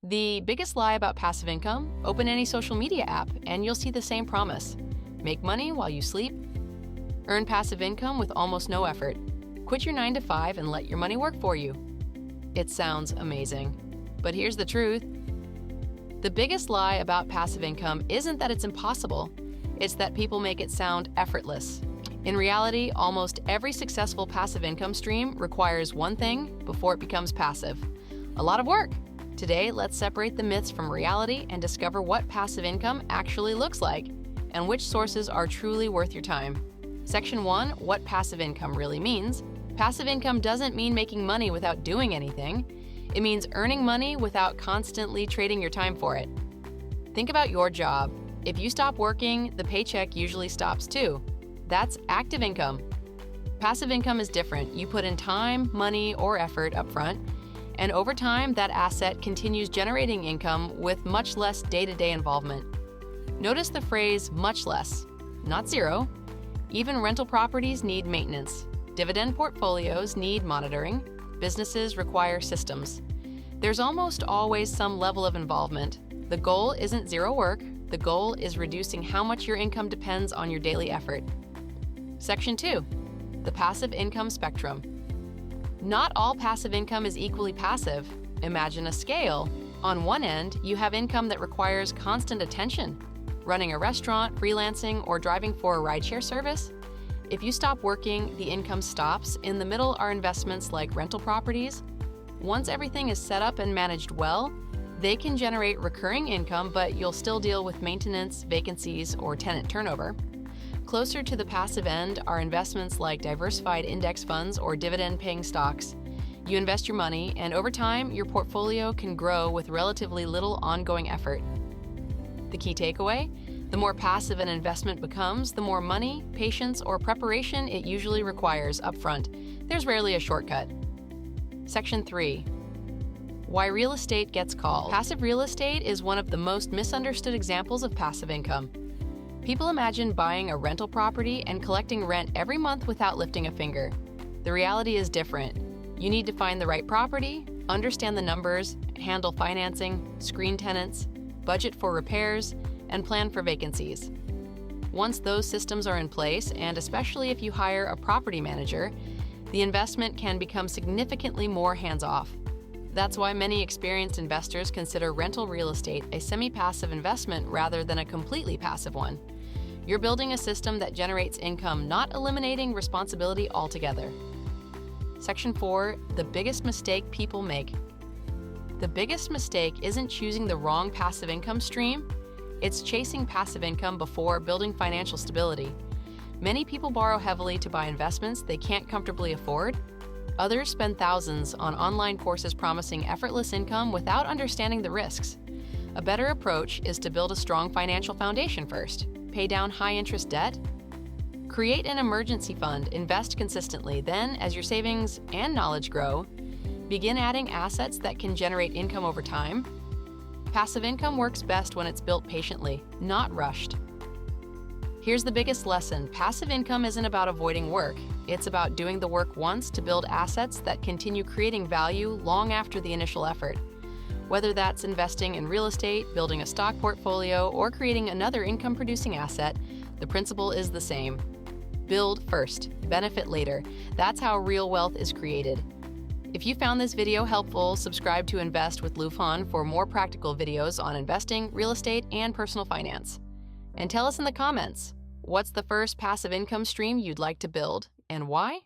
The biggest lie about passive income? Open any social media app and you'll see the same promise. Make money while you sleep. Earn passive income with almost no effort. Quit your 9 to 5 and let your money work for you. It sounds amazing. But here's the truth. The biggest lie about passive income isn't that it's impossible. It's that people make it sound effortless. In reality, almost every successful passive income stream requires one thing before it becomes passive: a lot of work. Today, let's separate the myths from reality and discover what passive income actually looks like and which sources are truly worth your time. Section 1, what passive income really means. Passive income doesn't mean making money without doing anything. It means earning money without constantly trading your time for it. Think about your job. If you stop working, the paycheck usually stops too. That's active income. Passive income is different. You put in time, money, or effort up front, and over time, that asset continues generating income with much less day-to-day involvement. Notice the phrase much less, not zero. Even rental properties need maintenance. Dividend portfolios need monitoring. Businesses require systems. There's almost always some level of involvement. The goal isn't zero work. The goal is reducing how much your income depends on your daily effort. Section 2, the passive income spectrum. Not all passive income is equally passive. Imagine a scale. On one end, you have income that requires constant attention. Running a restaurant, freelancing, or driving for a rideshare service. If you stop working, the income stops. In the middle are investments like rental properties. Once everything is set up and managed well, they can generate recurring income, but you'll still deal with maintenance, vacancies, or tenant turnover. Closer to the passive end are investments like diversified index funds or dividend-paying stocks. You invest your money, and over time, your portfolio can grow with relatively little ongoing effort. The key takeaway? The more passive an investment becomes, the more money, patience, or preparation it usually requires upfront. There's rarely a shortcut. Section 3. Why real estate gets called. Passive real estate is one of the most misunderstood examples of passive income. People imagine buying a rental property and collecting rent every month without lifting a finger. The reality is different. You need to find the right property, understand the numbers, handle financing, screen tenants, budget for repairs, and plan for vacancies. Once those systems are in place, and especially if you hire a property manager, the investment can become significantly more hands-off. That's why many experienced investors consider rental real estate a semi-passive investment rather than a completely passive one. You're building a system that generates income, not eliminating responsibility altogether. Section 4, the biggest mistake people make. The biggest mistake isn't choosing the wrong passive income stream, it's chasing passive income before building financial stability. Many people borrow heavily to buy investments they can't comfortably afford. Others spend thousands on online courses promising effortless income without understanding the risks. A better approach is to build a strong financial foundation first. Pay down high-interest debt. Create an emergency fund, invest consistently. Then, as your savings and knowledge grow, begin adding assets that can generate income over time. Passive income works best when it's built patiently, not rushed. Here's the biggest lesson. Passive income isn't about avoiding work. It's about doing the work once to build assets that continue creating value long after the initial effort. Whether that's investing in real estate, building a stock portfolio, or creating another income-producing asset, the principle is the same. Build first, benefit later. That's how real wealth is created. If you found this video helpful, subscribe to Invest with Lufan for more practical videos on investing, real estate, and personal finance. And tell us in the comments, what's the first passive income stream you'd like to build, and why?